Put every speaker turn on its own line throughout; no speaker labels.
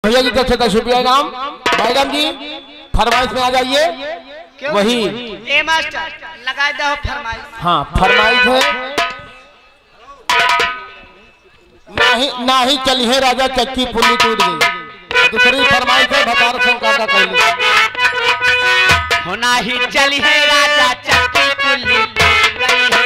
भैया जी तरफ से 10 रुपया इनाम। मैडम जी फरमाइश में आ जाइए। वही
ए मास्टर लगा दो फरमाइश।
हाँ फरमाइश है। ना ही चली है राजा चक्की पुल्ली टूट गई। दूसरी फरमाइश है भतार शंका का कहली
होना ही चली है राजा चक्की पुल्ली टूट गई है।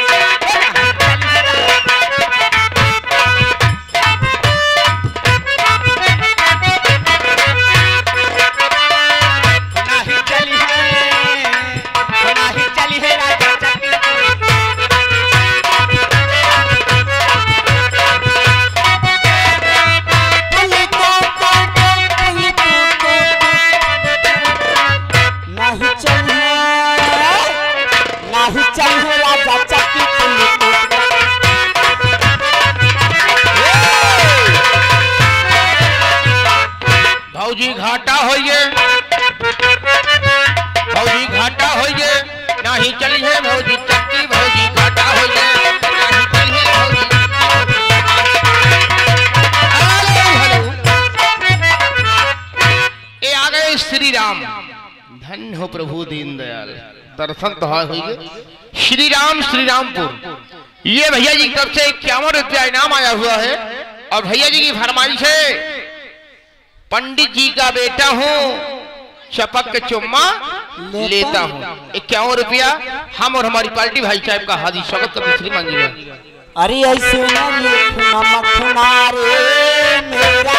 भौजी घाटा होइए, भौजी घाटा होइए, नहीं चली है भौजी चक्की, भौजी घाटा होइए, नहीं चली है भौजी। ये आ गए श्री राम। धन्य हो प्रभु दीनदयाल, दर्शन तो होइए। श्री रामपुर। ये भैया जी की तरफ से 51 रुपया इनाम आया हुआ है। और भैया जी की फरमाइश है पंडित जी का बेटा हूँ चपक के चुम्मा लेता हूँ। 51 रुपया हम और हमारी पार्टी भाई साहब का हार्दिक स्वागत करते श्रीमान।
अरे ऐसे मेरा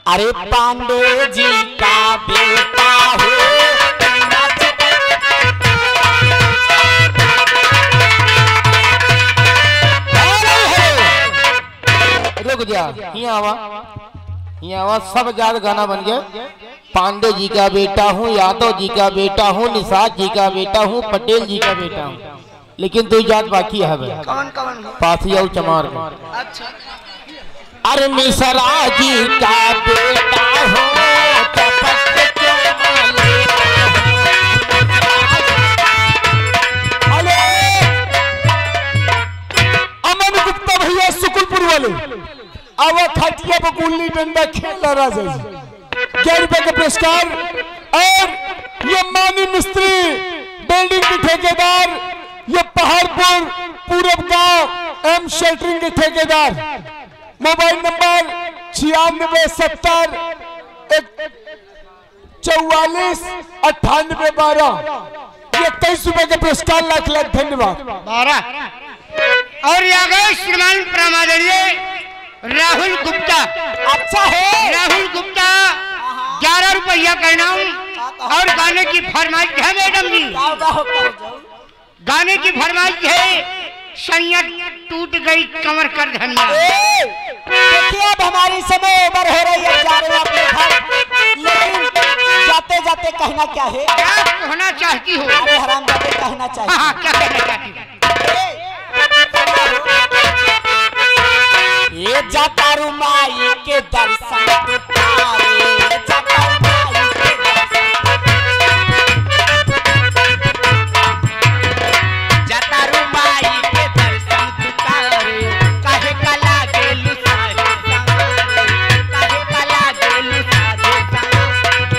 अरे पांडे जी का बेटा हो।
रुक जा, यहाँ सब याद गाना बन गया। पांडे जी का बेटा हूँ, यादव जी का बेटा हूँ, निषाद जी का बेटा हूँ, पटेल जी का बेटा हूँ। लेकिन तू याद बाकी है
कौन कौन?
पाथिया चमार।
अच्छा।
अरे मिश्रा जी का बेटा हो
अमन गुप्ता भैया सुकुलपुर वाले आवा खटिया पर गुल्ली डंडा खेल रहा है। 11 रुपए का पुरस्कार। और ये मानी मिस्त्री बिल्डिंग के ठेकेदार, ये पहाड़पुर पूरब गांव एम शेल्टरिंग के ठेकेदार। Mobile number 9670 44 98 12। ये 23 रुपए का पुरस्कार। लाख धन्यवाद।
12 और आ गए श्रीमान प्रामादरणीय राहुल गुप्ता।
अच्छा है
राहुल गुप्ता 11 रुपया का इनाम। और गाने की फरमाइश है मैडम जी। गाने की फरमाइश है सैया टूट गई कमर कर धनिया।
देखिए अब हमारी समय उम्र हो रही है, जा रहे हैं अपने घर। लेकिन जाते जाते कहना क्या है?
क्या कहना चाहती हो?
अरे हरामजादे कहना चाहिए।
हाँ, क्या कहना चाहती हो?
ये जाता रुमाई के दर्शन तुतारे, जाता रुमाई के दर्शन, जाता रुमाई के दर्शन तुतारे। काहे काला गेलु सारे संगे, काहे काला गेलु सारे संगे।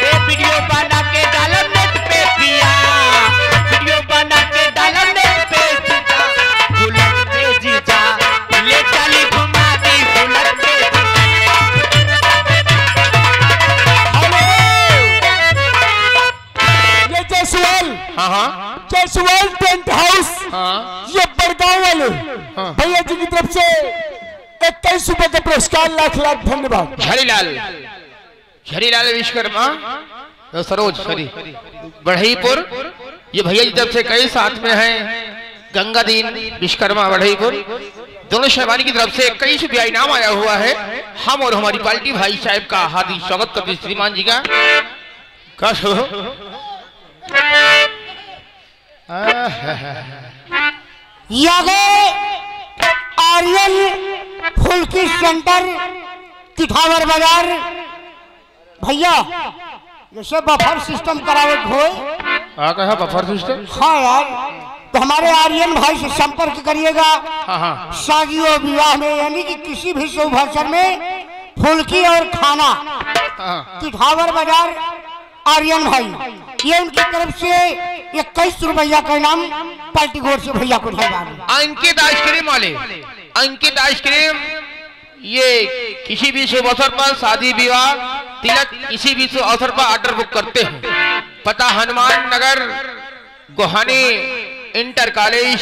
ये वीडियो बना के डालम नेट पे पिया, वीडियो बना के डालम नेट पे जीजा, बुलेट पे जीजा ले चली घुमा दी बुलेट पे।
ये जयसवाल,
हाँ
जयसवाल टेंट हाउस,
हाँ
ये बड़गांव वाले
हाँ।
भैया जी की तरफ से 21 रुपए का पुरस्कार। लाख धन्यवाद।
झरीलाल विश्वकर्मा सरोज सरी बढ़ईपुर। ये भैया जी तरफ से कई साथ में हैं। गंगादीन विश्वकर्मा बढ़ईपुर। दोनों शहबानी की तरफ से 21 रुपया इनाम आया हुआ है। हम और हमारी पार्टी भाई साहब का हार्दिक स्वागत करते श्रीमान जी का।
आर्यन फुल्की सेंटर तिठावर बाजार भैया जैसे बफर सिस्टम करावे हो।
कहा बफर सिस्टम?
हाँ यार, तो हमारे आर्यन भाई से संपर्क करिएगा।
हाँ।
शादी और विवाह में यानी कि किसी भी शुभ अवसर में फुल्की और खाना तिठावर बाजार आर्यन भाई, ये उनकी तरफ से 21 रुपया का इनाम पार्टी गोर से भैया को दिया।
अंकित आइसक्रीम वाले, अंकित आइसक्रीम, ये किसी भी शुभ अवसर पर शादी विवाह तिलक किसी भी शुभ अवसर पर ऑर्डर बुक करते हैं। पता हनुमान नगर गोहानी इंटर कॉलेज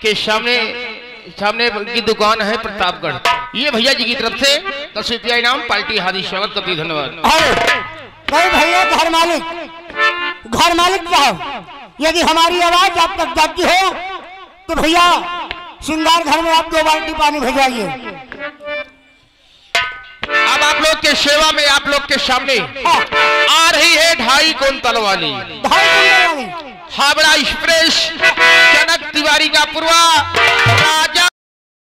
के सामने की दुकान है प्रतापगढ़। ये भैया जी की तरफ से 10 रुपया इनाम पार्टी हार्दिक स्वागत करती है। धन्यवाद।
भैया घर मालिक साहब, यदि हमारी आवाज आप तक जाती हो तो भैया श्रृंगार घर में आप 2 बाल्टी पानी भेजाइए।
अब आप लोग के सेवा में आप लोग के सामने आ रही है 2.5 कुंतल वाली हावड़ा एक्सप्रेस जनक तिवारी का पूर्वा राजा